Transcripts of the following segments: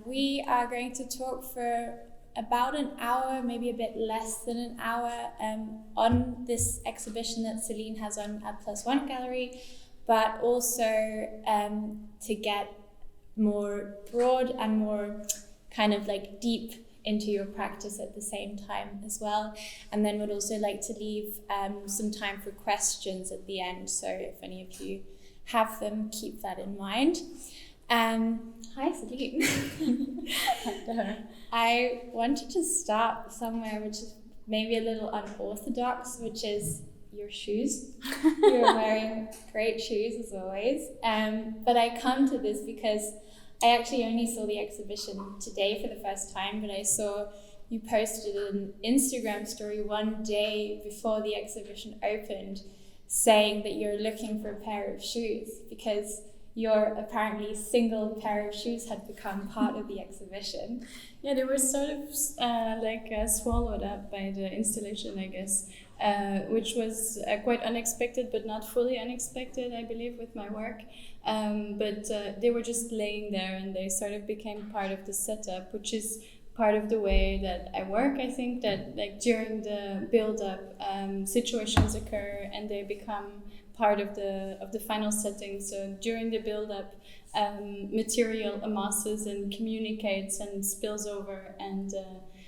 we are going to talk for about an hour, maybe a bit less than an hour, on this exhibition that Céline has on at Plus One Gallery, but also to get more broad and more kind of like deep into your practice at the same time as well. And then would also like to leave some time for questions at the end. So if any of you have them, keep that in mind. Hi, Céline. I wanted to start somewhere which is maybe a little unorthodox, which is your shoes. You're wearing great shoes as always. But I come to this because I actually only saw the exhibition today for the first time, but I saw you posted an Instagram story one day before the exhibition opened saying that you're looking for a pair of shoes because your apparently single pair of shoes had become part of the exhibition. Yeah, they were sort of swallowed up by the installation, I guess, which was quite unexpected, but not fully unexpected, I believe, with my work. But they were just laying there and they sort of became part of the setup, which is part of the way that I work. I think that like during the build-up, situations occur and they become part of the final setting. So during the build-up, material amasses and communicates and spills over, and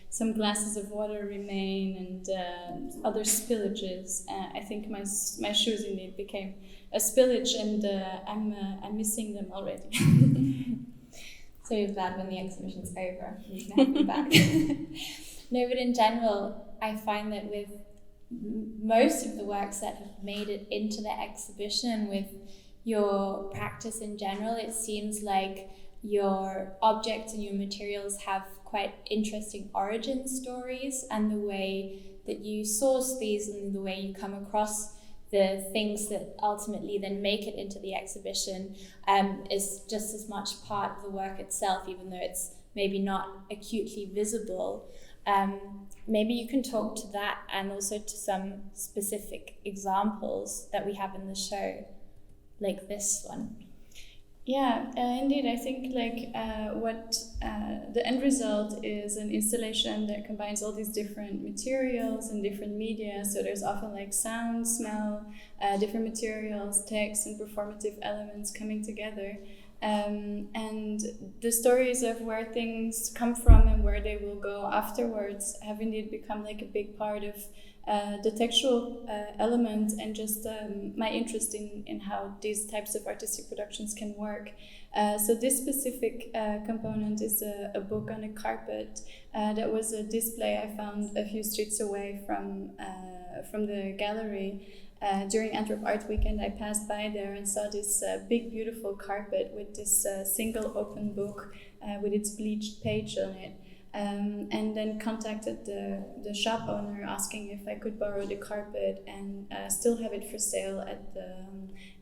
some glasses of water remain, and other spillages. I think my shoes indeed became a spillage, and I'm missing them already. So you're glad when the exhibition's over, you can have them back. No, but in general, I find that with most of the works that have made it into the exhibition, with your practice in general, it seems like your objects and your materials have quite interesting origin stories, and the way that you source these and the way you come across the things that ultimately then make it into the exhibition is just as much part of the work itself, even though it's maybe not acutely visible. Maybe you can talk to that and also to some specific examples that we have in the show, like this one. Yeah, indeed. I think what the end result is an installation that combines all these different materials and different media. So there's often like sound, smell, different materials, text, and performative elements coming together. And the stories of where things come from and where they will go afterwards have indeed become like a big part of the textual element, and just my interest in how these types of artistic productions can work. So this specific component is a book on a carpet that was a display I found a few streets away from the gallery. During Antwerp Art Weekend, I passed by there and saw this big, beautiful carpet with this single open book with its bleached page on it. And then contacted the shop owner asking if I could borrow the carpet and still have it for sale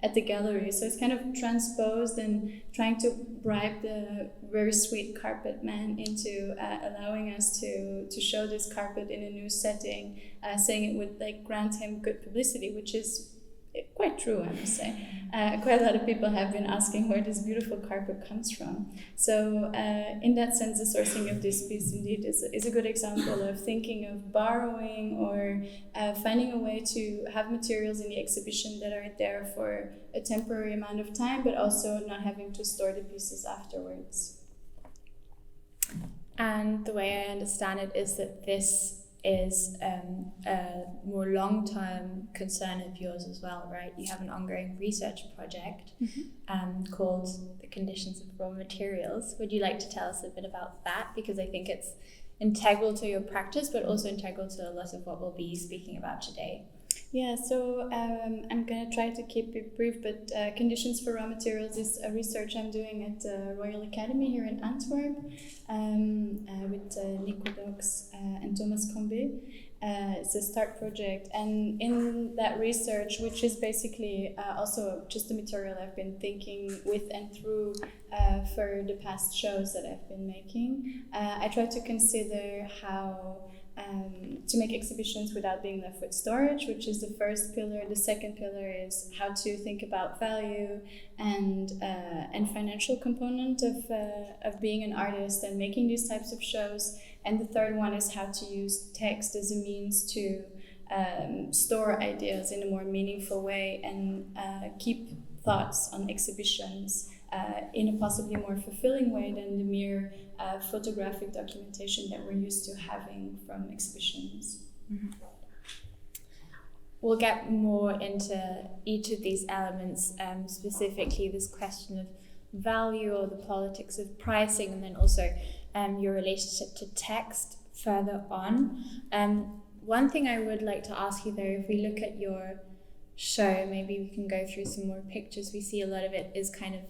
at the gallery. So it's kind of transposed and trying to bribe the very sweet carpet man into allowing us to show this carpet in a new setting, saying it would like grant him good publicity, which is quite true, I must say. Quite a lot of people have been asking where this beautiful carpet comes from. So in that sense, the sourcing of this piece indeed is a good example of thinking of borrowing or finding a way to have materials in the exhibition that are there for a temporary amount of time, but also not having to store the pieces afterwards. And the way I understand it is that this is a more long-term concern of yours as well, right? You have an ongoing research project called The Conditions of Raw Materials. Would you like to tell us a bit about that? Because I think it's integral to your practice, but also integral to a lot of what we'll be speaking about today. Yeah, so I'm going to try to keep it brief, but Conditions for Raw Materials is a research I'm doing at the Royal Academy here in Antwerp with Nico Dox and Thomas Combe. It's a START project, and in that research, which is basically also just the material I've been thinking with and through for the past shows that I've been making, I try to consider how to make exhibitions without being left with storage, which is the first pillar. The second pillar is how to think about value and financial component of being an artist and making these types of shows. And the third one is how to use text as a means to store ideas in a more meaningful way and keep thoughts on exhibitions in a possibly more fulfilling way than the mere photographic documentation that we're used to having from exhibitions. Mm-hmm. We'll get more into each of these elements, specifically this question of value or the politics of pricing, and then also your relationship to text further on. One thing I would like to ask you though, if we look at your show, maybe we can go through some more pictures. We see a lot of it is kind of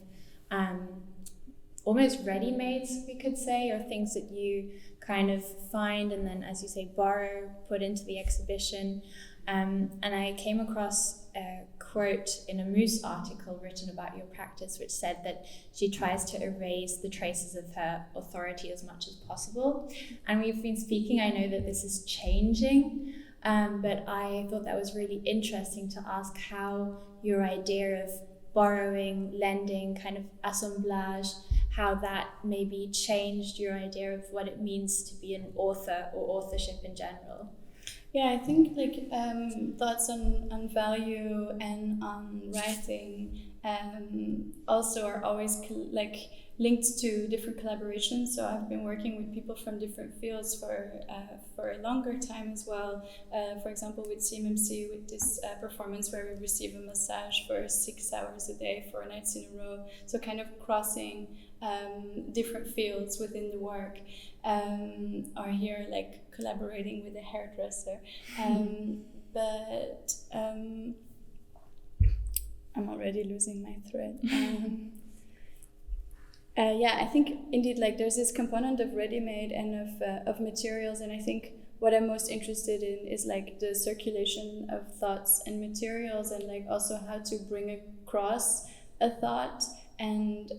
almost ready-mades, we could say, or things that you kind of find and then, as you say, borrow, put into the exhibition. And I came across a quote in a Moose article written about your practice, which said that she tries to erase the traces of her authority as much as possible. And we've been speaking, I know that this is changing, but I thought that was really interesting to ask how your idea of borrowing, lending, kind of assemblage, how that maybe changed your idea of what it means to be an author or authorship in general. Yeah, I think like thoughts on value and on writing also are always linked to different collaborations. So I've been working with people from different fields for a longer time as well. For example, with CMMC, with this performance where we receive a massage for 6 hours a day, 4 nights in a row. So kind of crossing different fields within the work, or here like collaborating with a hairdresser. But I'm already losing my thread. Yeah, I think indeed like there's this component of ready-made and of materials, and I think what I'm most interested in is like the circulation of thoughts and materials, and like also how to bring across a thought. And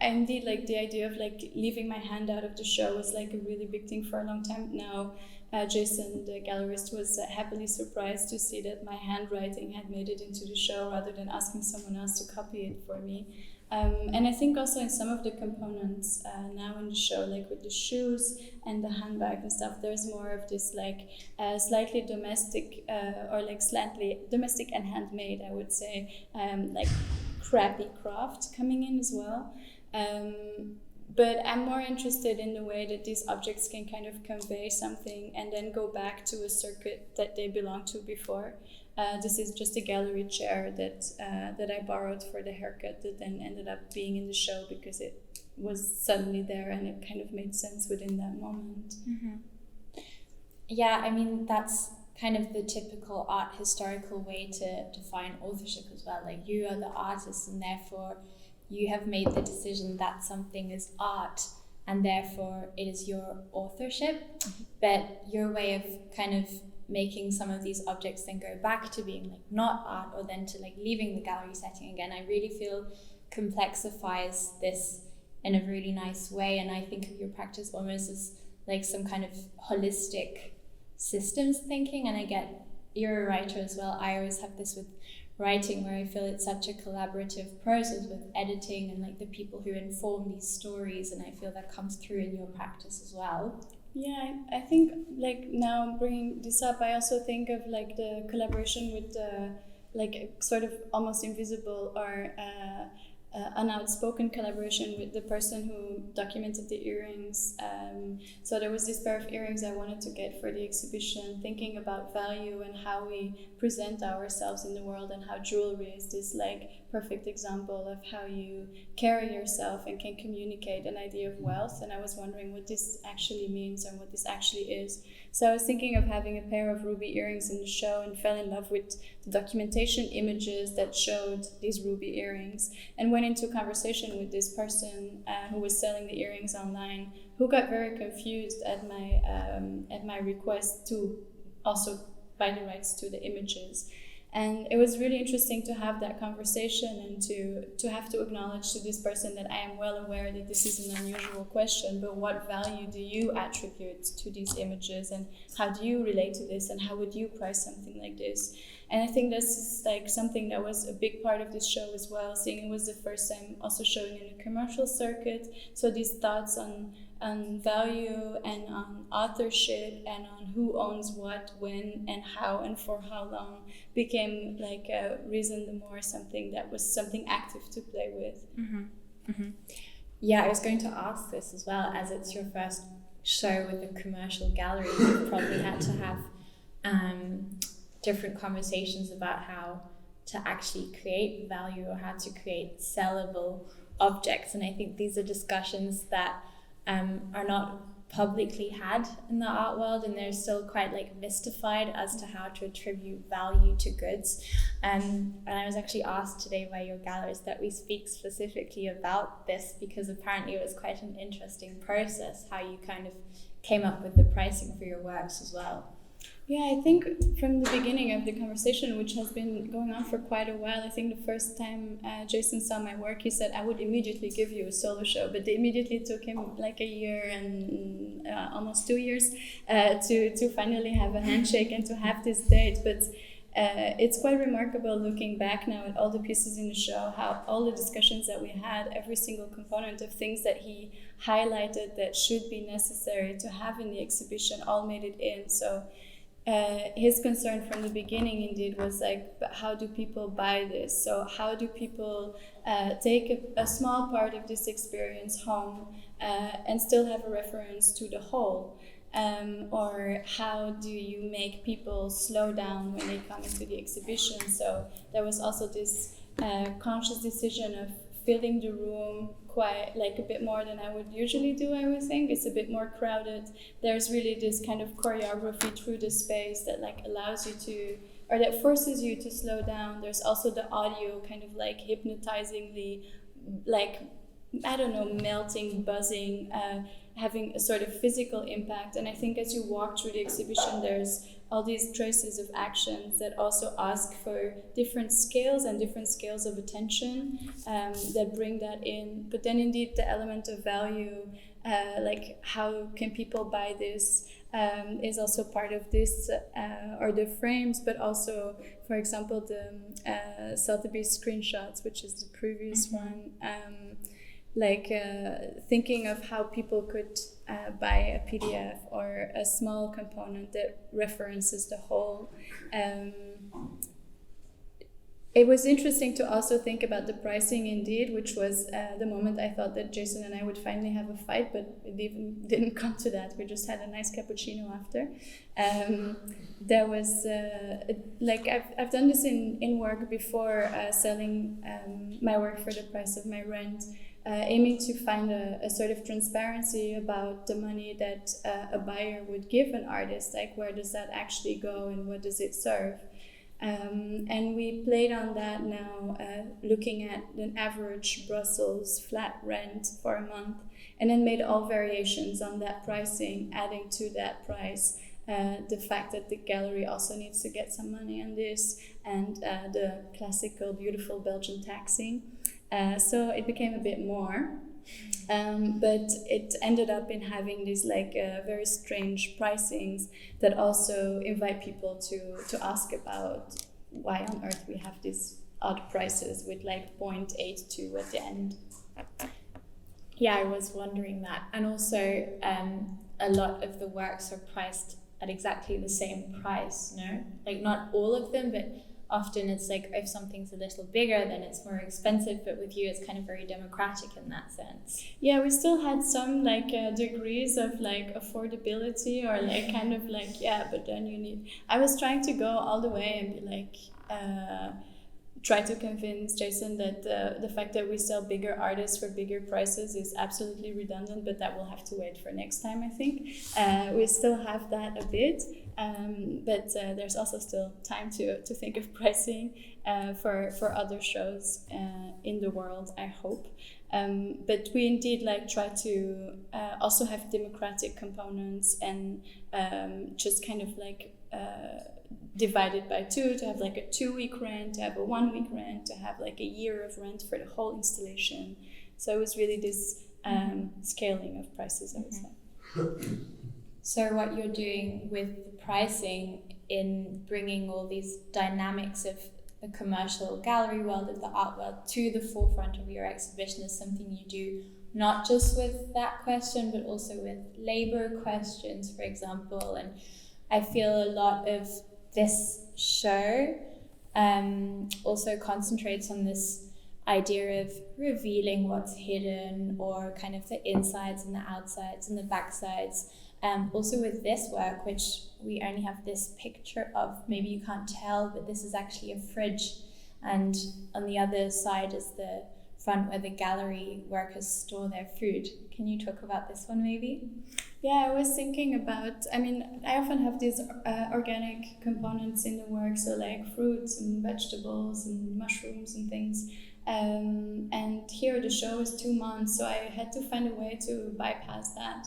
indeed, like the idea of like leaving my hand out of the show was like a really big thing for a long time now. Jason, the gallerist, was happily surprised to see that my handwriting had made it into the show rather than asking someone else to copy it for me. And I think also in some of the components now in the show, like with the shoes and the handbag and stuff, there's more of this like slightly domestic or like slightly domestic and handmade, I would say, like crappy craft coming in as well. But I'm more interested in the way that these objects can kind of convey something and then go back to a circuit that they belonged to before. This is just a gallery chair that I borrowed for the haircut that then ended up being in the show because it was suddenly there and it kind of made sense within that moment. Mm-hmm. Yeah, I mean, that's kind of the typical art historical way to define authorship as well. Like, you are the artist and therefore you have made the decision that something is art and therefore it is your authorship. Mm-hmm. But your way of kind of making some of these objects then go back to being like not art, or then to like leaving the gallery setting again, I really feel complexifies this in a really nice way. And I think of your practice almost as like some kind of holistic systems thinking. And I get, you're a writer as well. I always have this with writing where I feel it's such a collaborative process with editing and like the people who inform these stories, and I feel that comes through in your practice as well. Yeah, I think like now bringing this up, I also think of like the collaboration with like sort of almost invisible or an outspoken collaboration with the person who documented the earrings. So there was this pair of earrings I wanted to get for the exhibition, thinking about value and how we present ourselves in the world, and how jewelry is this like perfect example of how you carry yourself and can communicate an idea of wealth. And I was wondering what this actually means and what this actually is. So I was thinking of having a pair of ruby earrings in the show and fell in love with the documentation images that showed these ruby earrings, and went into conversation with this person who was selling the earrings online, who got very confused at my request to also buy the rights to the images. And it was really interesting to have that conversation and to have to acknowledge to this person that I am well aware that this is an unusual question, but what value do you attribute to these images, and how do you relate to this, and how would you price something like this? And I think this is like something that was a big part of this show as well, seeing it was the first time also showing in a commercial circuit. So these thoughts on value and on authorship and on who owns what, when, and how, and for how long became like a reason the more something that was something active to play with. Mm-hmm. Mm-hmm. Yeah, I was going to ask this as well, as it's your first show with a commercial gallery. You probably had to have different conversations about how to actually create value or how to create sellable objects. And I think these are discussions that are not publicly had in the art world, and they're still quite like mystified as to how to attribute value to goods. And I was actually asked today by your gallerist that we speak specifically about this, because apparently it was quite an interesting process how you kind of came up with the pricing for your works as well. Yeah, I think from the beginning of the conversation, which has been going on for quite a while, I think the first time Jason saw my work, he said, I would immediately give you a solo show. But it immediately took him like a year and almost 2 years to finally have a handshake and to have this date. But it's quite remarkable looking back now at all the pieces in the show, how all the discussions that we had, every single component of things that he highlighted that should be necessary to have in the exhibition all made it in. So his concern from the beginning indeed was like, but how do people buy this? So how do people take a small part of this experience home and still have a reference to the whole? Or how do you make people slow down when they come into the exhibition? So there was also this conscious decision of filling the room quite like a bit more than I would usually do. I would think it's a bit more crowded. There's really this kind of choreography through the space that like allows you to, or that forces you to slow down. There's also the audio kind of like hypnotizingly, like, I don't know, melting, buzzing, having a sort of physical impact. And I think as you walk through the exhibition, there's all these traces of actions that also ask for different scales and different scales of attention that bring that in. But then indeed the element of value, like how can people buy this, is also part of this, or the frames, but also, for example, the Sotheby's screenshots, which is the previous one. Thinking of how people could buy a PDF or a small component that references the whole. It was interesting to also think about the pricing indeed, which was the moment I thought that Jason and I would finally have a fight, but it even didn't come to that. We just had a nice cappuccino after. There was, I've done this in work before, selling my work for the price of my rent. Aiming to find a sort of transparency about the money that a buyer would give an artist, like where does that actually go and what does it serve? And we played on that now, looking at an average Brussels flat rent for a month, and then made all variations on that pricing, adding to that price the fact that the gallery also needs to get some money on this, and the classical, beautiful Belgian taxing. So it became a bit more, but it ended up in having these very strange pricings that also invite people to ask about why on earth we have these odd prices with 0.82 at the end. Yeah, I was wondering that. And also a lot of the works are priced at exactly the same price, no? Like not all of them, but often it's like if something's a little bigger, then it's more expensive. But with you, it's kind of very democratic in that sense. Yeah, we still had some degrees of affordability, or but then you need. I was trying to go all the way and be try to convince Jason that the fact that we sell bigger artists for bigger prices is absolutely redundant, but that will have to wait for next time, I think. We still have that a bit. But there's also still time to think of pricing for other shows in the world, I hope. But we indeed try to also have democratic components and just kind of divided by 2, to have like a 2-week rent, to have a 1-week rent, to have like a year of rent for the whole installation. So it was really this scaling of prices, I would say. So what you're doing with the pricing in bringing all these dynamics of the commercial gallery world, of the art world, to the forefront of your exhibition is something you do not just with that question, but also with labor questions, for example. And I feel a lot of this show also concentrates on this idea of revealing what's hidden, or kind of the insides and the outsides and the backsides. Also with this work, which we only have this picture of, maybe you can't tell, but this is actually a fridge, and on the other side is the front where the gallery workers store their food. Can you talk about this one maybe? Yeah, I was thinking about, I often have these organic components in the work, so like fruits and vegetables and mushrooms and things. And here the show is 2 months, so I had to find a way to bypass that.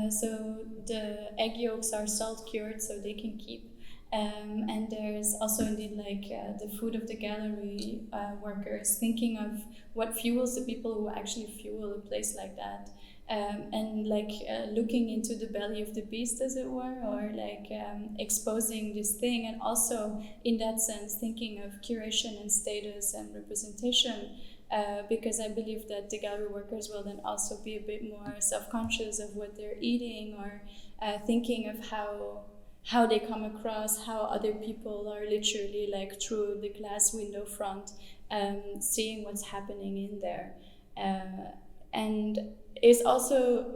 So the egg yolks are salt cured, so they can keep. And there's also indeed like the food of the gallery workers, thinking of what fuels the people who actually fuel a place like that. And like looking into the belly of the beast, as it were, or like exposing this thing, and also in that sense thinking of curation and status and representation, because I believe that the gallery workers will then also be a bit more self-conscious of what they're eating, or thinking of how they come across, how other people are literally like through the glass window front seeing what's happening in there. And is also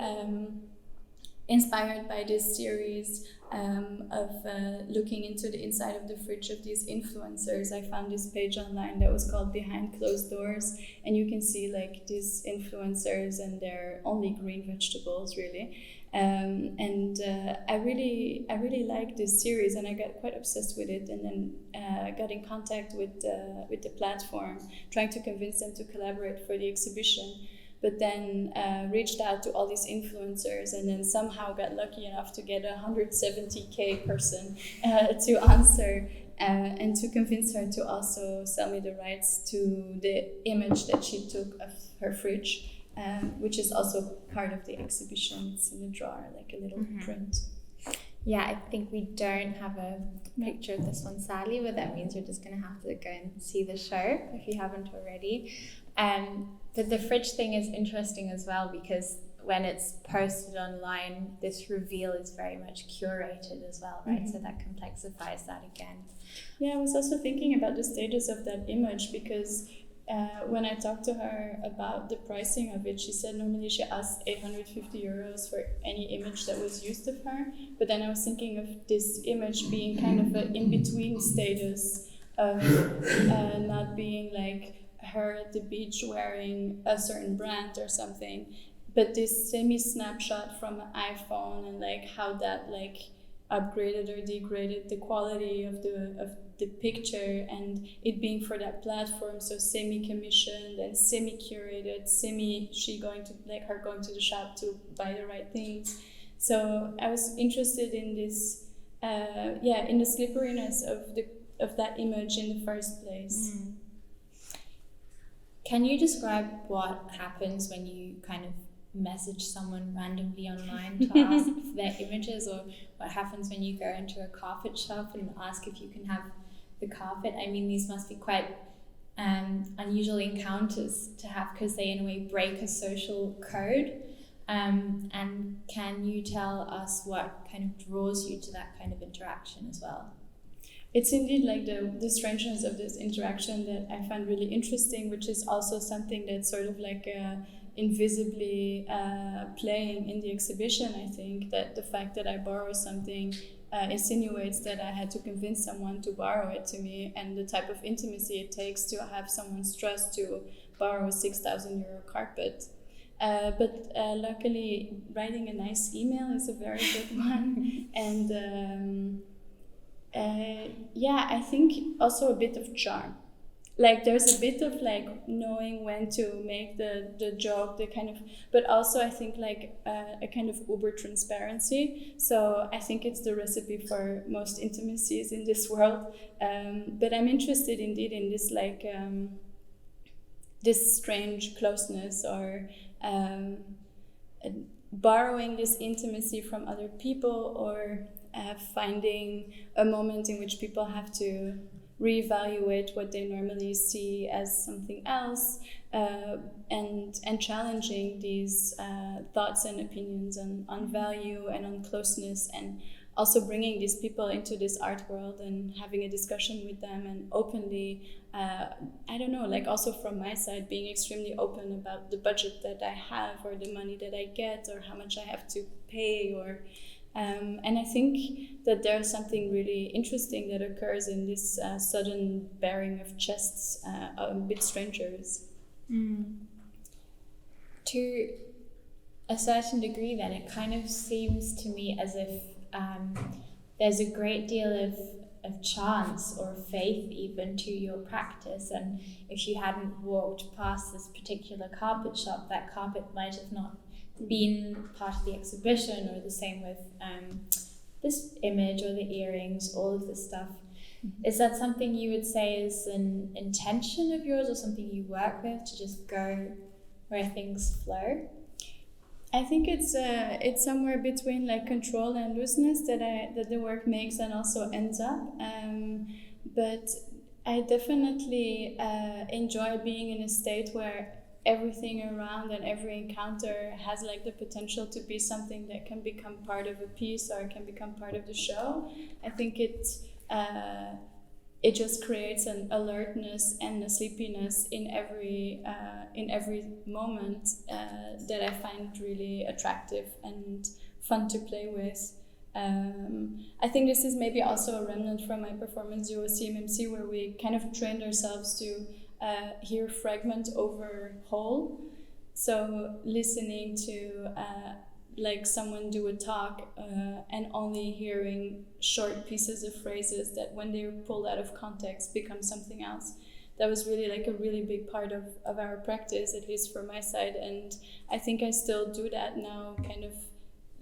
inspired by this series of looking into the inside of the fridge of these influencers. I found this page online that was called Behind Closed Doors, and you can see like these influencers and their only green vegetables, really. I really like this series, and I got quite obsessed with it, and then got in contact with the platform, trying to convince them to collaborate for the exhibition. But then reached out to all these influencers, and then somehow got lucky enough to get a 170K person to answer and to convince her to also sell me the rights to the image that she took of her fridge, which is also part of the exhibition. It's in the drawer, like a little print. Yeah, I think we don't have a picture of this one, sadly, but that means you're just going to have to go and see the show if you haven't already. But the fridge thing is interesting as well, because when it's posted online, this reveal is very much curated as well, right? So that complexifies that again. Yeah, I was also thinking about the status of that image, because when I talked to her about the pricing of it, she said normally she asked 850 euros for any image that was used of her. But then I was thinking of this image being kind of an in-between status of not being like her at the beach wearing a certain brand or something, but this semi-snapshot from an iPhone, and like how that like upgraded or degraded the quality of the picture, and it being for that platform, so semi-commissioned and semi-curated, she going to like her going to the shop to buy the right things. So I was interested in this in the slipperiness of that image in the first place. Can you describe what happens when you kind of message someone randomly online to ask for their images, or what happens when you go into a carpet shop and ask if you can have the carpet? I mean, these must be quite unusual encounters to have, because they in a way break a social code. And can you tell us what kind of draws you to that kind of interaction as well? It's indeed like the strangeness of this interaction that I find really interesting, which is also something that's sort of like invisibly playing in the exhibition. I think that the fact that I borrow something insinuates that I had to convince someone to borrow it to me, and the type of intimacy it takes to have someone's trust to borrow a 6,000 euro carpet. But luckily, writing a nice email is a very good one. And I think also a bit of charm. like there's a bit of like knowing when to make the joke, the kind of, but also I think like a kind of uber transparency. So I think it's the recipe for most intimacies in this world. But I'm interested indeed in this like this strange closeness, or borrowing this intimacy from other people, or finding a moment in which people have to reevaluate what they normally see as something else, and challenging these thoughts and opinions on value and on closeness, and also bringing these people into this art world and having a discussion with them, and openly, I don't know, like also from my side, being extremely open about the budget that I have, or the money that I get, or how much I have to pay, or and I think that there's something really interesting that occurs in this sudden baring of chests with strangers. To a certain degree, then, it kind of seems to me as if there's a great deal of chance or faith even to your practice, and if you hadn't walked past this particular carpet shop, that carpet might have not been part of the exhibition, or the same with this image or the earrings, all of this stuff. Is that something you would say is an intention of yours, or something you work with to just go where things flow? I think it's somewhere between like control and looseness that the work makes and also ends up. But I definitely enjoy being in a state where everything around and every encounter has like the potential to be something that can become part of a piece, or can become part of the show. I think it just creates an alertness and a sleepiness in every moment that I find really attractive and fun to play with. I think this is maybe also a remnant from my performance duo CMMC, where we kind of trained ourselves to hear fragment over whole. So listening to like someone do a talk and only hearing short pieces of phrases that when they're pulled out of context become something else. That was really like a really big part of our practice, at least for my side. And I think I still do that now, kind of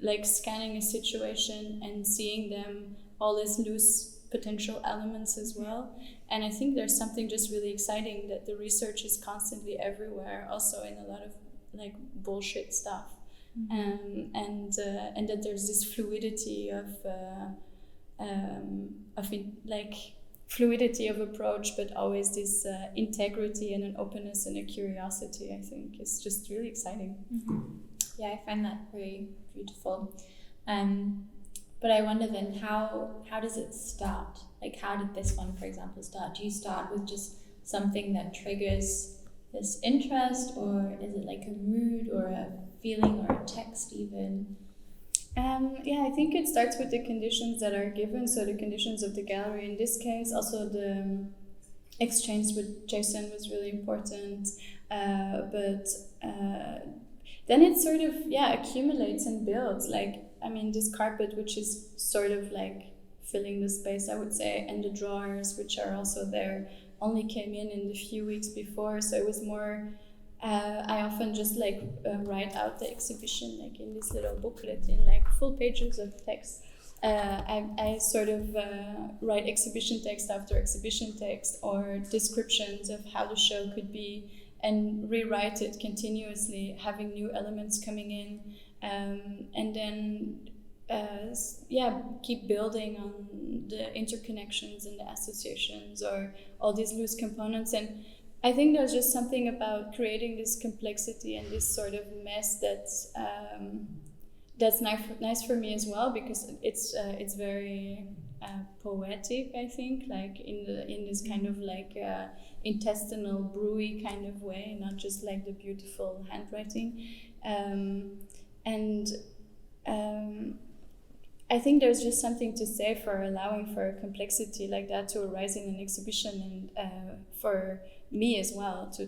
like scanning a situation and seeing them all as loose potential elements as well. And I think there's something just really exciting that the research is constantly everywhere, also in a lot of like bullshit stuff. And that there's this fluidity of like fluidity of approach, but always this integrity and an openness and a curiosity. I think is just really exciting. Yeah, I find that very beautiful. But I wonder then, how does it start? Like, how did this one, for example, start? Do you start with just something that triggers this interest, or is it like a mood or a feeling or a text even? Yeah, I think it starts with the conditions that are given. So the conditions of the gallery in this case, also the exchange with Jason was really important. But then it sort of, accumulates and builds. Like, I mean, this carpet, which is sort of like filling the space, I would say, and the drawers, which are also there, only came in the few weeks before. So it was more, I often just like write out the exhibition like in this little booklet in like full pages of text. I sort of write exhibition text after exhibition text, or descriptions of how the show could be, and rewrite it continuously, having new elements coming in, and then keep building on the interconnections and the associations, or all these loose components. And I think there's just something about creating this complexity and this sort of mess that's nice for me as well, because it's very poetic, I think, like in this kind of like intestinal brewy kind of way, not just like the beautiful handwriting. I think there's just something to say for allowing for a complexity like that to arise in an exhibition, and for me as well to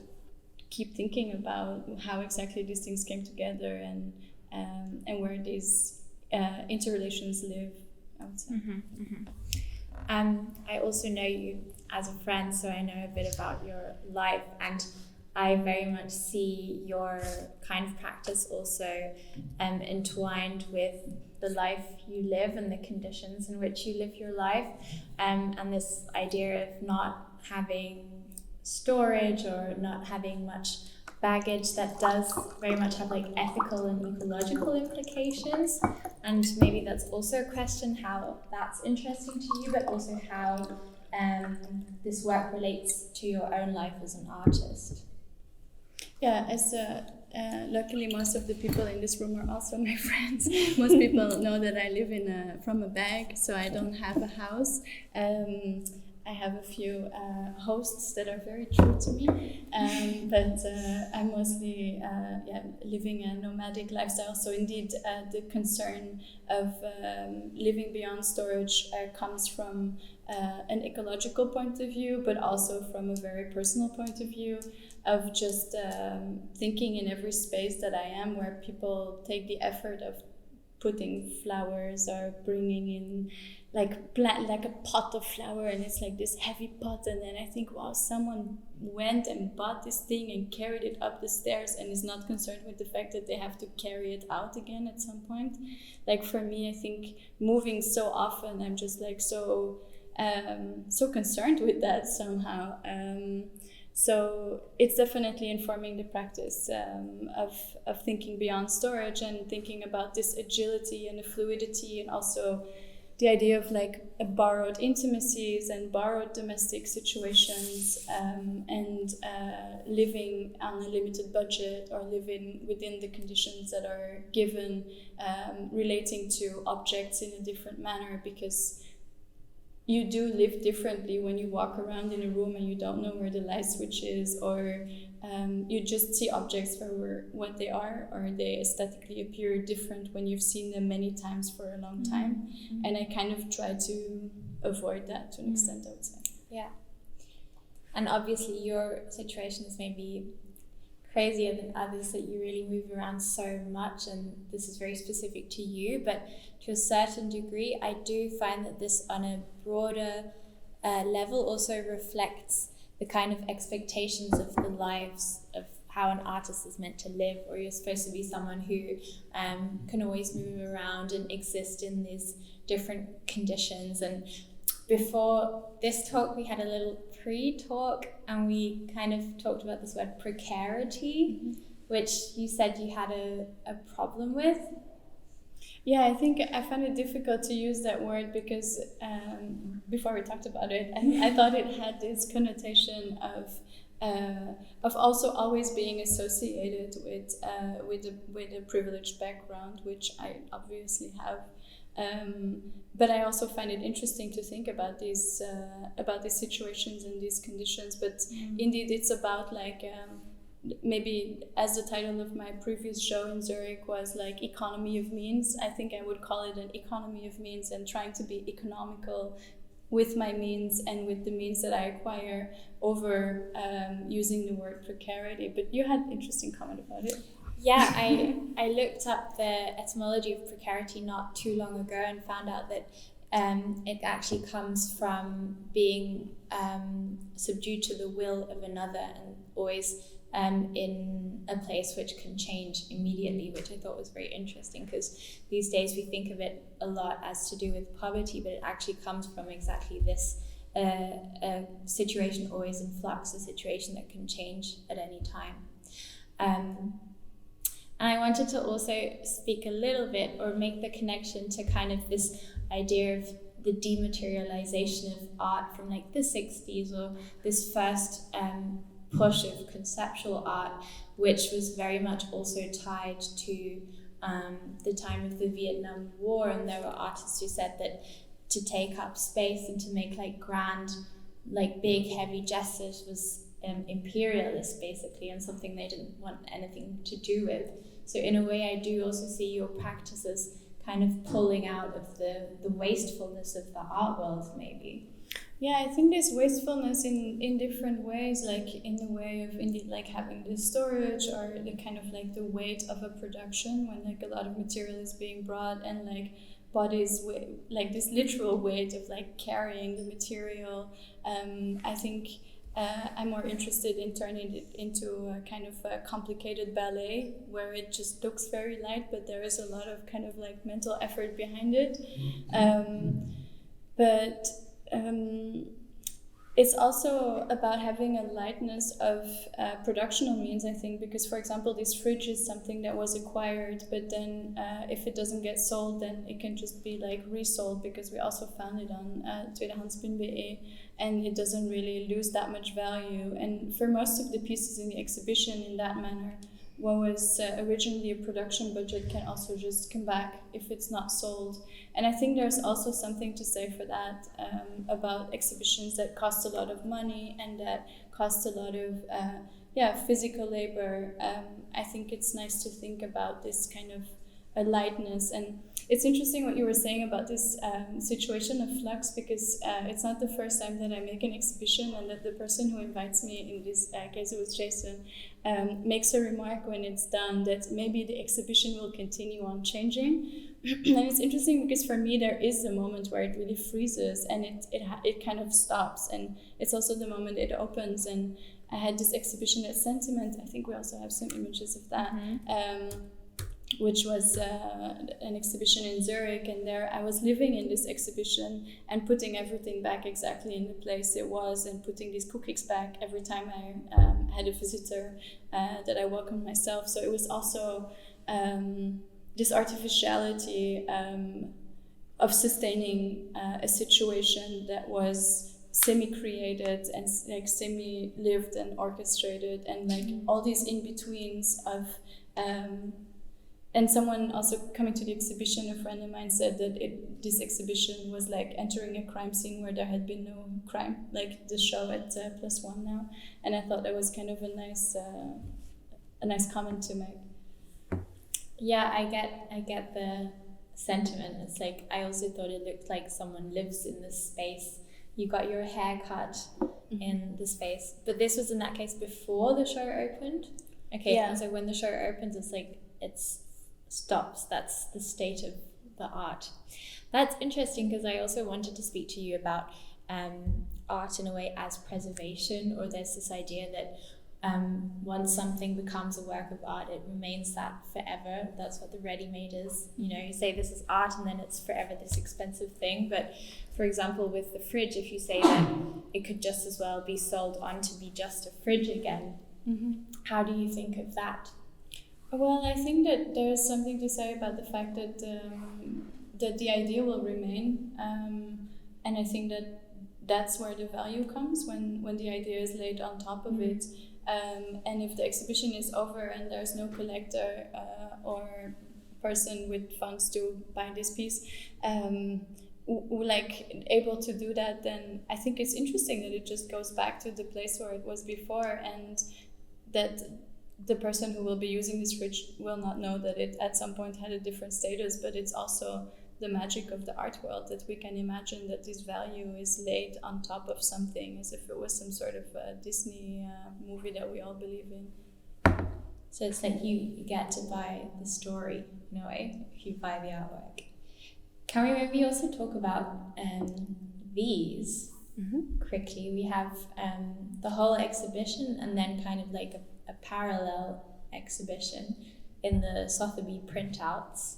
keep thinking about how exactly these things came together, and where these interrelations live, I would say. I also know you as a friend, so I know a bit about your life, and I very much see your kind of practice also entwined with the life you live and the conditions in which you live your life, and this idea of not having storage or not having much baggage that does very much have like ethical and ecological implications. And maybe that's also a question how that's interesting to you, but also how this work relates to your own life as an artist. Yeah, as luckily most of the people in this room are also my friends. Most people know that I live from a bag, so I don't have a house. I have a few hosts that are very true to me, but I'm mostly living a nomadic lifestyle. So indeed, the concern of living beyond storage comes from an ecological point of view, but also from a very personal point of view of just thinking in every space that I am, where people take the effort of putting flowers or bringing in like a pot of flower, and it's like this heavy pot, and then I think, wow, someone went and bought this thing and carried it up the stairs and is not concerned with the fact that they have to carry it out again at some point. Like for me, I think moving so often, I'm just like so concerned with that somehow. So it's definitely informing the practice of thinking beyond storage and thinking about this agility and the fluidity, and also the idea of like borrowed intimacies and borrowed domestic situations, and living on a limited budget or living within the conditions that are given, relating to objects in a different manner, because you do live differently when you walk around in a room and you don't know where the light switch is, or you just see objects for what they are, or they aesthetically appear different when you've seen them many times for a long time. Mm-hmm. And I kind of try to avoid that to an extent, I would say. Yeah. And obviously your situation is maybe crazier than others, that you really move around so much, and this is very specific to you, but to a certain degree I do find that this on a broader level also reflects the kind of expectations of the lives of how an artist is meant to live, or you're supposed to be someone who can always move around and exist in these different conditions. And before this talk we had a little pre-talk, and we kind of talked about this word precarity, mm-hmm. which you said you had a problem with. Yeah, I think I found it difficult to use that word because before we talked about it, I thought it had this connotation of also always being associated with a privileged background, which I obviously have. But I also find it interesting to think about these situations and these conditions. But indeed, it's about like maybe, as the title of my previous show in Zurich was like economy of means, I think I would call it an economy of means, and trying to be economical with my means and with the means that I acquire over using the word precarity. But you had an interesting comment about it. Yeah, I looked up the etymology of precarity not too long ago and found out that it actually comes from being subdued to the will of another, and always in a place which can change immediately, which I thought was very interesting, because these days we think of it a lot as to do with poverty, but it actually comes from exactly this a situation always in flux, a situation that can change at any time. And I wanted to also speak a little bit, or make the connection to kind of this idea of the dematerialization of art from like the 60s, or this first push of conceptual art, which was very much also tied to the time of the Vietnam War. And there were artists who said that to take up space and to make like grand, like big heavy gestures was imperialist basically, and something they didn't want anything to do with. So in a way, I do also see your practice as kind of pulling out of the wastefulness of the art world, maybe. Yeah, I think there's wastefulness in different ways, like in the way of indeed like having the storage, or the kind of like the weight of a production when like a lot of material is being brought, and like body's weight, like this literal weight of like carrying the material. I think I'm more interested in turning it into a kind of a complicated ballet where it just looks very light, but there is a lot of kind of like mental effort behind it. But it's also about having a lightness of productional means, I think, because, for example, this fridge is something that was acquired, but then if it doesn't get sold, then it can just be like resold, because we also found it on tweedehands.be, and it doesn't really lose that much value. And for most of the pieces in the exhibition, in that manner, what was originally a production budget can also just come back if it's not sold. And I think there's also something to say for that, about exhibitions that cost a lot of money and that cost a lot of physical labor. I think it's nice to think about this kind of a lightness. And it's interesting what you were saying about this situation of flux, because it's not the first time that I make an exhibition and that the person who invites me, in this case it was Jason, makes a remark when it's done that maybe the exhibition will continue on changing. And it's interesting because for me there is a moment where it really freezes and it kind of stops, and it's also the moment it opens. And I had this exhibition at Sentiment, I think we also have some images of that, which was an exhibition in Zurich, and there I was living in this exhibition and putting everything back exactly in the place it was, and putting these cookies back every time I had a visitor that I welcomed myself. So it was also this artificiality of sustaining a situation that was semi-created and like semi-lived and orchestrated, and like all these in-betweens of and someone also coming to the exhibition, a friend of mine, said that this exhibition was like entering a crime scene where there had been no crime, like the show at +1 now. And I thought that was kind of a nice comment to make. Yeah, I get the sentiment. It's like, I also thought it looked like someone lives in this space. You got your hair cut in the space, but this was in that case before the show opened. Okay, yeah. And so when the show opens, it's like it's stops. That's the state of the art. That's interesting, because I also wanted to speak to you about art in a way as preservation, or there's this idea that once something becomes a work of art, it remains that forever. That's what the ready-made is. You know, you say this is art and then it's forever this expensive thing. But for example, with the fridge, if you say that it could just as well be sold on to be just a fridge again, how do you think of that? Well, I think that there's something to say about the fact that that the idea will remain, and I think that that's where the value comes, when the idea is laid on top of it. And if the exhibition is over and there's no collector or person with funds to buy this piece, like able to do that, then I think it's interesting that it just goes back to the place where it was before, and that the person who will be using this fridge will not know that it at some point had a different status. But it's also the magic of the art world, that we can imagine that this value is laid on top of something, as if it was some sort of Disney movie that we all believe in. So it's like you get to buy the story in a way if you buy the artwork. Can we maybe also talk about these quickly? We have the whole exhibition, and then kind of like a parallel exhibition in the Sotheby printouts.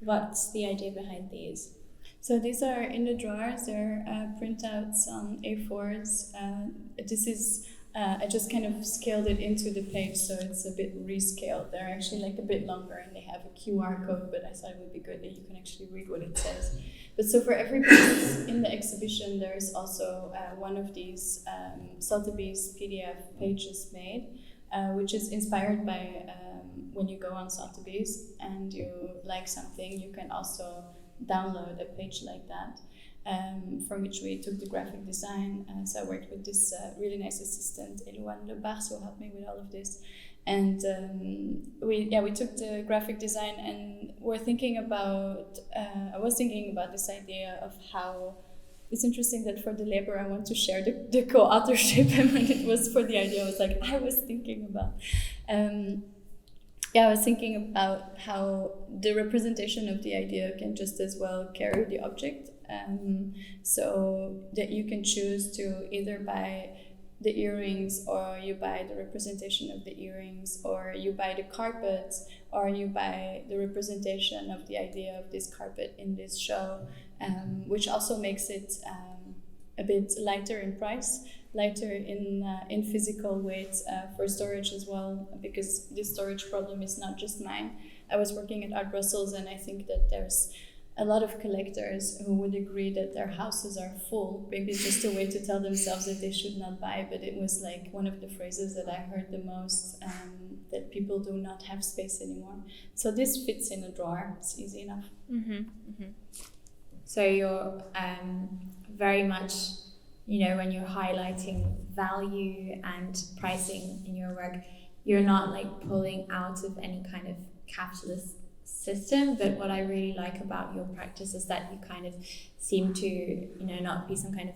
What's the idea behind these? So these are in the drawers. They're printouts on A4s. This is I just kind of scaled it into the page, so it's a bit rescaled. They're actually like a bit longer, and they have a QR code, but I thought it would be good that you can actually read what it says. But so for every piece in the exhibition, there's also one of these Sotheby's PDF pages made, which is inspired by when you go on Sotheby's and you like something, you can also download a page like that, from which we took the graphic design. So I worked with this really nice assistant, Elouane Lebars, who helped me with all of this. And we took the graphic design, and we're thinking about, I was thinking about this idea of how it's interesting that for the labor I want to share the co-authorship, and when it was for the idea I was like, I was thinking about yeah, I was thinking about how the representation of the idea can just as well carry the object. So that you can choose to either buy the earrings, or you buy the representation of the earrings, or you buy the carpet, or you buy the representation of the idea of this carpet in this show, which also makes it a bit lighter in price, lighter in physical weight for storage as well, because the storage problem is not just mine. I was working at Art Brussels, and I think that there's a lot of collectors who would agree that their houses are full. Maybe it's just a way to tell themselves that they should not buy, but it was like one of the phrases that I heard the most, that people do not have space anymore. So this fits in a drawer, it's easy enough. So you're very much, when you're highlighting value and pricing in your work, you're not like pulling out of any kind of capitalist system, but what I really like about your practice is that you kind of seem to, not be some kind of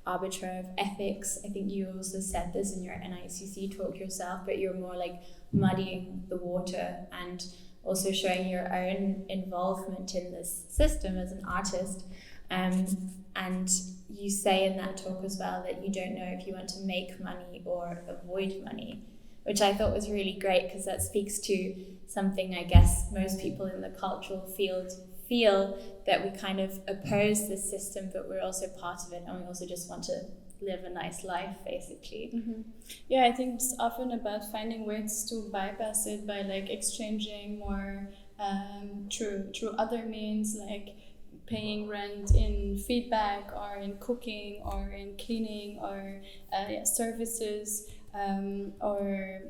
arbiter of ethics. I think you also said this in your NICC talk yourself, but you're more like muddying the water and also showing your own involvement in this system as an artist. And you say in that talk as well that you don't know if you want to make money or avoid money, which I thought was really great, because that speaks to something I guess most people in the cultural field feel, that we kind of oppose this system, but we're also part of it, and we also just want to live a nice life, basically. Yeah, I think it's often about finding ways to bypass it by like exchanging more through other means, like paying rent in feedback, or in cooking, or in cleaning, or services. Or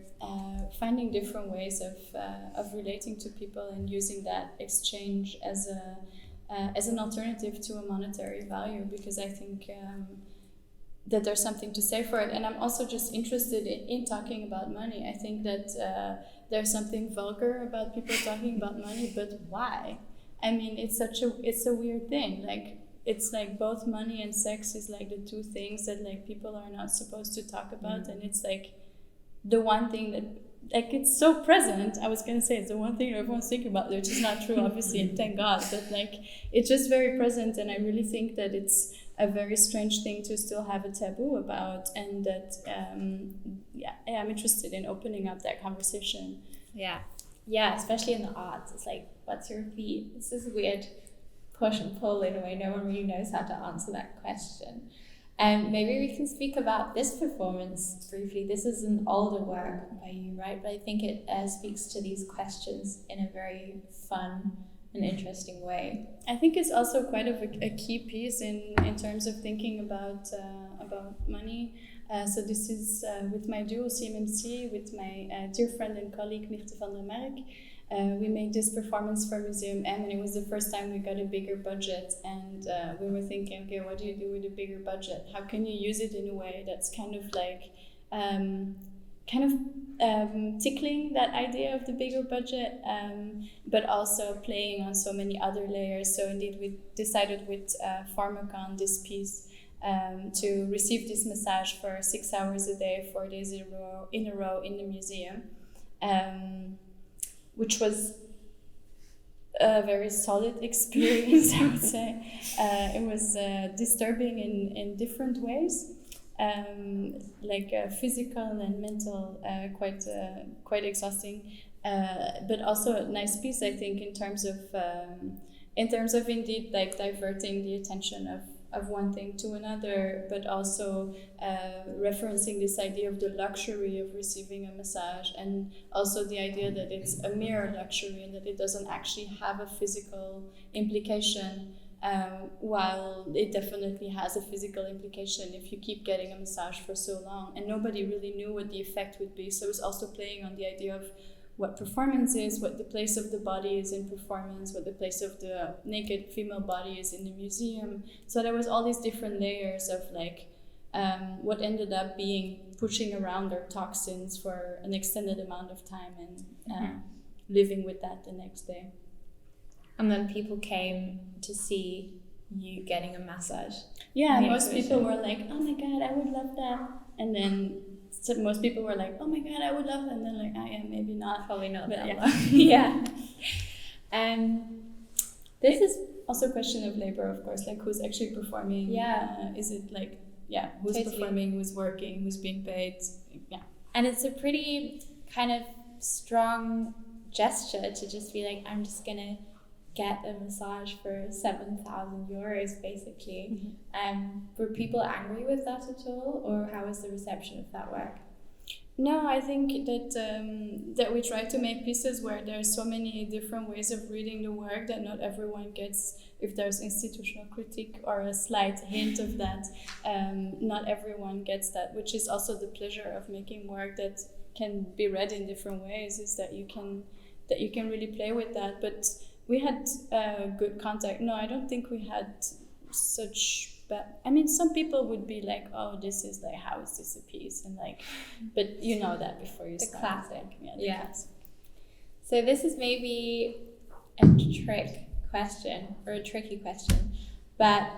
finding different ways of relating to people and using that exchange as an alternative to a monetary value, because I think that there's something to say for it. And I'm also just interested in talking about money. I think that there's something vulgar about people talking about money, but why? I mean, it's a weird thing. Like, it's like both money and sex is like the two things that like people are not supposed to talk about, and it's like the one thing that like it's so present. I was gonna say it's the one thing everyone's thinking about, which is not true, obviously, and thank God. But like it's just very present, and I really think that it's a very strange thing to still have a taboo about, and that I'm interested in opening up that conversation. Yeah, especially in the arts. It's like, what's your fee? It's this weird push and pull in a way. No one really knows how to answer that question. Maybe we can speak about this performance briefly. This is an older work by you, right? But I think it speaks to these questions in a very fun and interesting way. I think it's also quite of a key piece in terms of thinking about money. So this is with my duo CMMC, with my dear friend and colleague Mirte van der Merk. We made this performance for Museum M, and it was the first time we got a bigger budget, and we were thinking, okay, what do you do with a bigger budget? How can you use it in a way that's kind of like tickling that idea of the bigger budget, but also playing on so many other layers. So indeed we decided with Pharmacon, this piece, to receive this massage for 6 hours a day, 4 days in a row in the museum. Which was a very solid experience, I would say. It was disturbing in different ways, like physical and mental, quite exhausting, but also a nice piece, I think, in terms of indeed like diverting the attention of one thing to another, but also referencing this idea of the luxury of receiving a massage, and also the idea that it's a mere luxury and that it doesn't actually have a physical implication, while it definitely has a physical implication if you keep getting a massage for so long. And nobody really knew what the effect would be, so it was also playing on the idea of what performance is, what the place of the body is in performance, what the place of the naked female body is in the museum. So there was all these different layers of like what ended up being pushing around our toxins for an extended amount of time, and living with that the next day. And then people came to see you getting a massage. Yeah, most people were like, oh my God, I would love that. And then so most people were like, oh my God, I would love that. And then like, yeah, maybe not. Probably not But that yeah. long. Yeah. This is also a question of labor, of course, like who's actually performing. Yeah. Is it like, yeah, who's Totally. performing, who's working, who's being paid. Yeah. And it's a pretty kind of strong gesture to just be like, I'm just going to get a massage for 7,000 euros, basically. Were people angry with that at all? Or how was the reception of that work? No, I think that that we try to make pieces where there's so many different ways of reading the work that not everyone gets. If there's institutional critique or a slight hint of that, not everyone gets that, which is also the pleasure of making work that can be read in different ways, is that you can really play with that. But we had good contact. No, I don't think we had such. But I mean, some people would be like, "Oh, this is like, how is this a piece?" And like, but you know that before you start. Classic. Yeah. Classic. So this is maybe a tricky question, but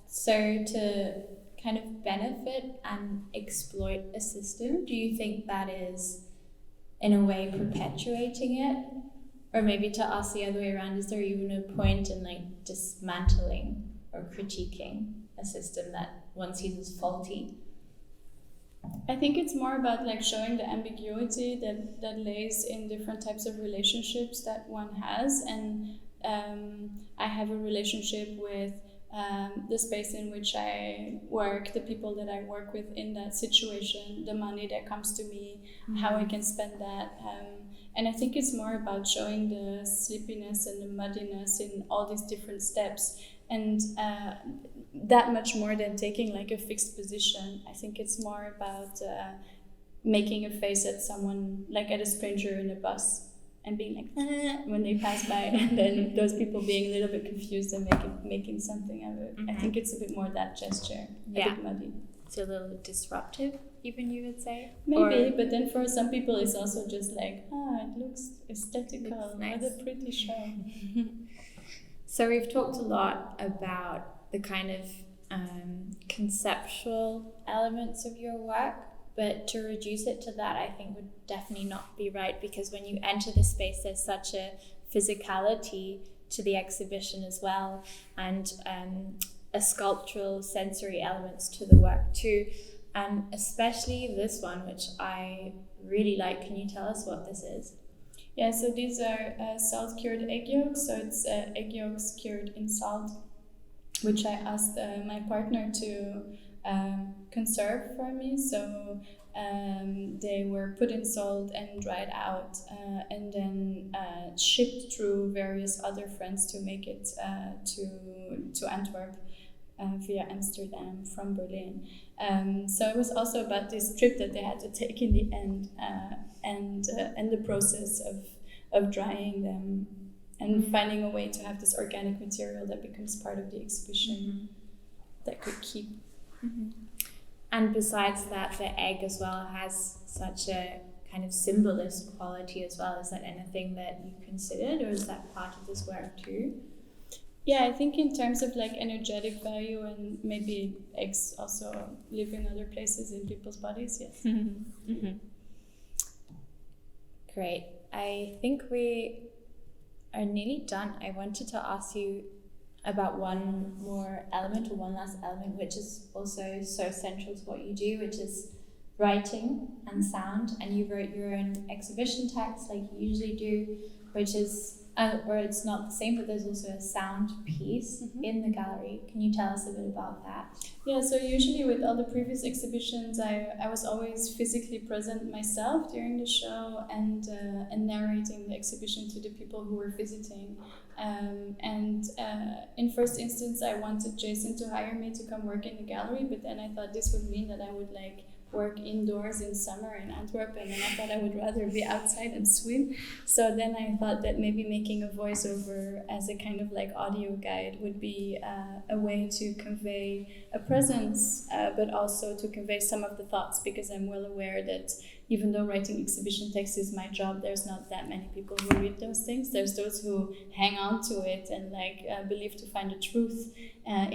so to kind of benefit and exploit a system, do you think that is, in a way, perpetuating it, or maybe to ask the other way around, is there even a point in like dismantling or critiquing a system that one sees as faulty? I think it's more about like showing the ambiguity that lays in different types of relationships that one has. And I have a relationship with the space in which I work, the people that I work with in that situation, the money that comes to me, how I can spend that. And I think it's more about showing the sleepiness and the muddiness in all these different steps. And that much more than taking like a fixed position. I think it's more about making a face at someone, like at a stranger in a bus, and being like, when they pass by, and then those people being a little bit confused and making something of it. I think it's a bit more that gesture, a bit muddy. It's a little disruptive, even, you would say? Maybe, but then for some people it's also just like, it looks aesthetical, looks nice. What a pretty show. So we've talked a lot about the kind of conceptual elements of your work, but to reduce it to that, I think would definitely not be right, because when you enter the space, there's such a physicality to the exhibition as well, and a sculptural sensory elements to the work too, especially this one, which I really like. Can you tell us what this is? Yeah, so these are salt-cured egg yolks. So it's egg yolks cured in salt, which I asked my partner to conserve for me. So they were put in salt and dried out, and then shipped through various other friends to make it to Antwerp via Amsterdam from Berlin. So it was also about this trip that they had to take in the end, and the process of drying them and finding a way to have this organic material that becomes part of the exhibition that could keep. And besides that, the egg as well has such a kind of symbolist quality as well. Is that anything that you considered, or is that part of this work too? Yeah, I think in terms of like energetic value, and maybe eggs also live in other places in people's bodies, yes. Great. I think we are nearly done. I wanted to ask you about one more element, or one last element, which is also so central to what you do, which is writing and sound. And you wrote your own exhibition text like you usually do, which is or it's not the same, but there's also a sound piece in the gallery. Can you tell us a bit about that? Yeah, so usually with all the previous exhibitions, I was always physically present myself during the show and narrating the exhibition to the people who were visiting. In first instance, I wanted Jason to hire me to come work in the gallery, but then I thought this would mean that I would like work indoors in summer in Antwerp, and then I thought I would rather be outside and swim. So then I thought that maybe making a voiceover as a kind of like audio guide would be a way to convey a presence, but also to convey some of the thoughts, because I'm well aware that even though writing exhibition text is my job, there's not that many people who read those things. There's those who hang on to it and believe to find the truth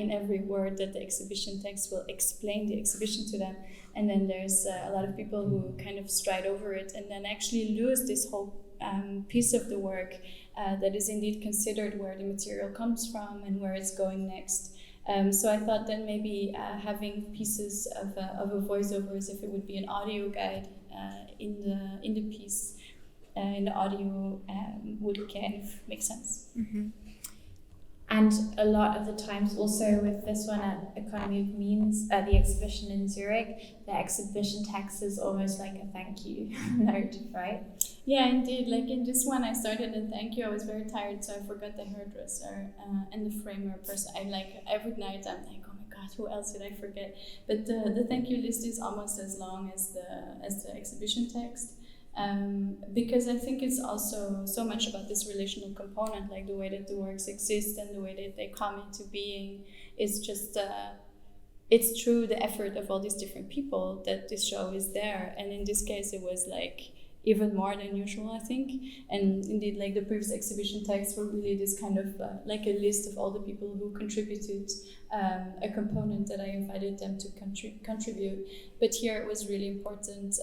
in every word that the exhibition text will explain the exhibition to them. And then there's a lot of people who kind of stride over it and then actually lose this whole piece of the work that is indeed considered where the material comes from and where it's going next. So I thought that maybe having pieces of a voiceover, as if it would be an audio guide in the piece, in the audio, would kind of make sense. Mm-hmm. And a lot of the times also with this one at Economy of Means, the exhibition in Zurich, the exhibition text is almost like a thank you note, right? Yeah, indeed. Like in this one, I started a thank you. I was very tired, so I forgot the hairdresser and the framer person. Every night I'm like, oh my God, who else did I forget? But the thank you list is almost as long as the exhibition text. Because I think it's also so much about this relational component, like the way that the works exist and the way that they come into being. It's just, it's through the effort of all these different people that this show is there. And in this case, it was like even more than usual, I think. And indeed, like the previous exhibition texts were really this kind of like a list of all the people who contributed a component that I invited them to contribute. But here it was really important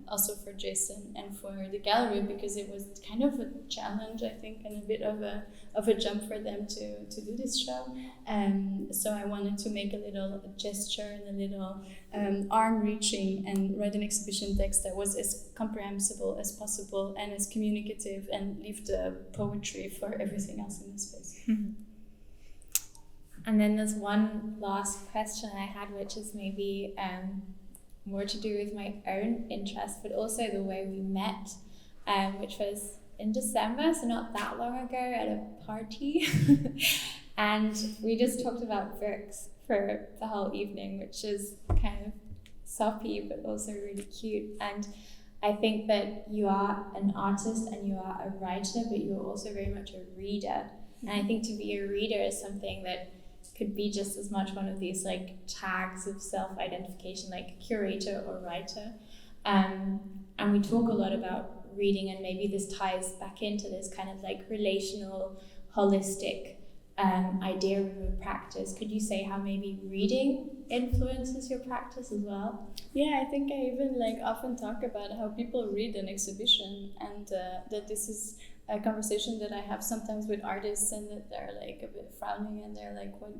also for Jason and for the gallery, because it was kind of a challenge, I think, and a bit of a jump for them to do this show. So I wanted to make a little gesture and a little arm reaching and write an exhibition text that was as comprehensible as possible and as communicative, and leave the poetry for everything else in the space. Mm-hmm. And then there's one last question I had, which is maybe more to do with my own interest, but also the way we met, which was in December, so not that long ago, at a party. And we just talked about books for the whole evening, which is kind of soppy, but also really cute. And I think that you are an artist and you are a writer, but you're also very much a reader. And I think to be a reader is something that could be just as much one of these like tags of self-identification, like curator or writer. And we talk a lot about reading, and maybe this ties back into this kind of like relational, holistic idea of a practice. Could you say how maybe reading influences your practice as well? Yeah, I think I even like often talk about how people read an exhibition, and that this is a conversation that I have sometimes with artists, and that they're like a bit frowning, and they're like, what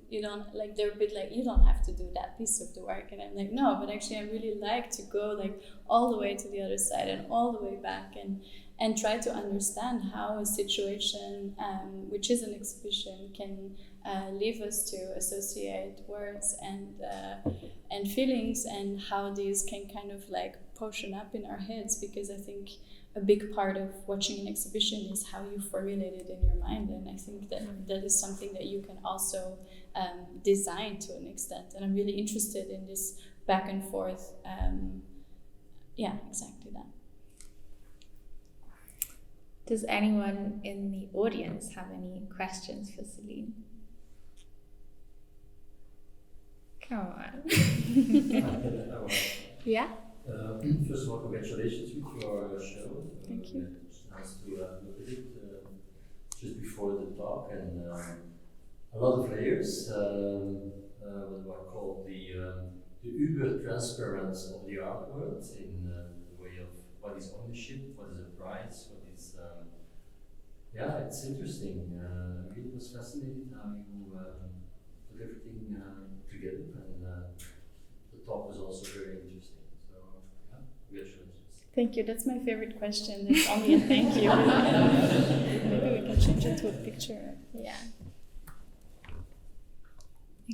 you don't like, they're a bit like, you don't have to do that piece of the work. And I'm like, no, but actually I really like to go like all the way to the other side and all the way back, and try to understand how a situation, which is an exhibition, can leave us to associate words and feelings, and how these can kind of like potion up in our heads. Because I think a big part of watching an exhibition is how you formulate it in your mind, and I think that is something that you can also design to an extent. And I'm really interested in this back and forth. Yeah, exactly that. Does anyone in the audience have any questions for Céline? Come on. Yeah? First of all, congratulations with your show. Thank you. It's nice to look at it just before the talk, and a lot of layers. What I call the uber transparency of the art world, in the way of what is ownership, what is a price, what is yeah, it's interesting. I really was fascinated how you put everything together, and the talk was also very interesting. So yeah, congratulations. Thank you. That's my favorite question. That's only a thank you. Maybe we can change it to a picture. Yeah.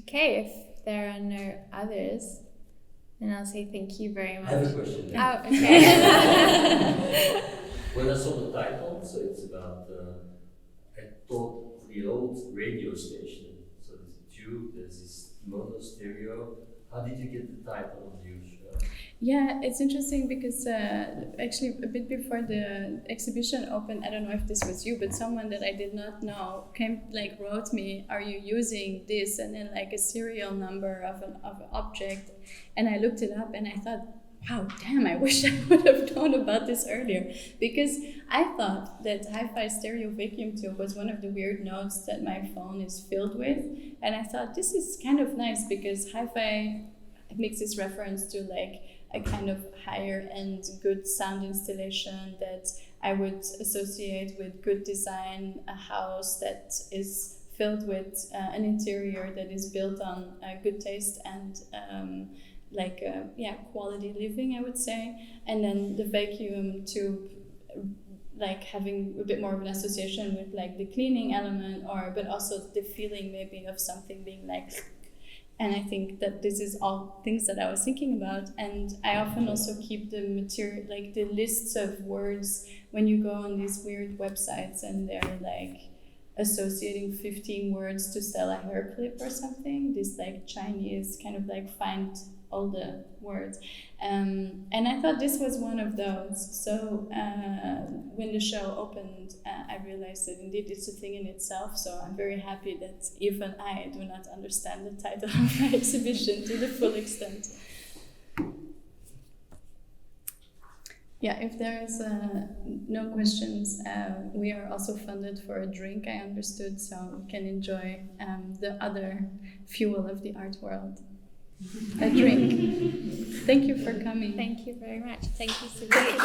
Okay, if there are no others, then I'll say thank you very much. I have a question then. Oh, okay. When I saw the title, so it's about, I thought the old radio station. So there's a tube, there's this mono stereo. How did you get the title of your show? Yeah, it's interesting because actually a bit before the exhibition opened, I don't know if this was you, but someone that I did not know wrote me, "Are you using this?" and then like a serial number of an object, and I looked it up and I thought, wow, damn, I wish I would have known about this earlier, because I thought that Hifi Stereo Vacuum Tube was one of the weird notes that my phone is filled with, and I thought this is kind of nice because Hifi makes this reference to like a kind of higher end good sound installation that I would associate with good design, a house that is filled with an interior that is built on good taste and quality living, I would say. And then the vacuum tube, like having a bit more of an association with like the cleaning element, but also the feeling maybe of something being like. And I think that this is all things that I was thinking about. And I often also keep the material, like the lists of words when you go on these weird websites and they're like associating 15 words to sell a hair clip or something. This like Chinese kind of like find all the words. And I thought this was one of those. So when the show opened, I realized that indeed it's a thing in itself. So I'm very happy that even I do not understand the title of my exhibition to the full extent. Yeah, if there is no questions, we are also funded for a drink, I understood, so we can enjoy the other fuel of the art world. A drink. Thank you for coming. Thank you very much. Thank you, Céline.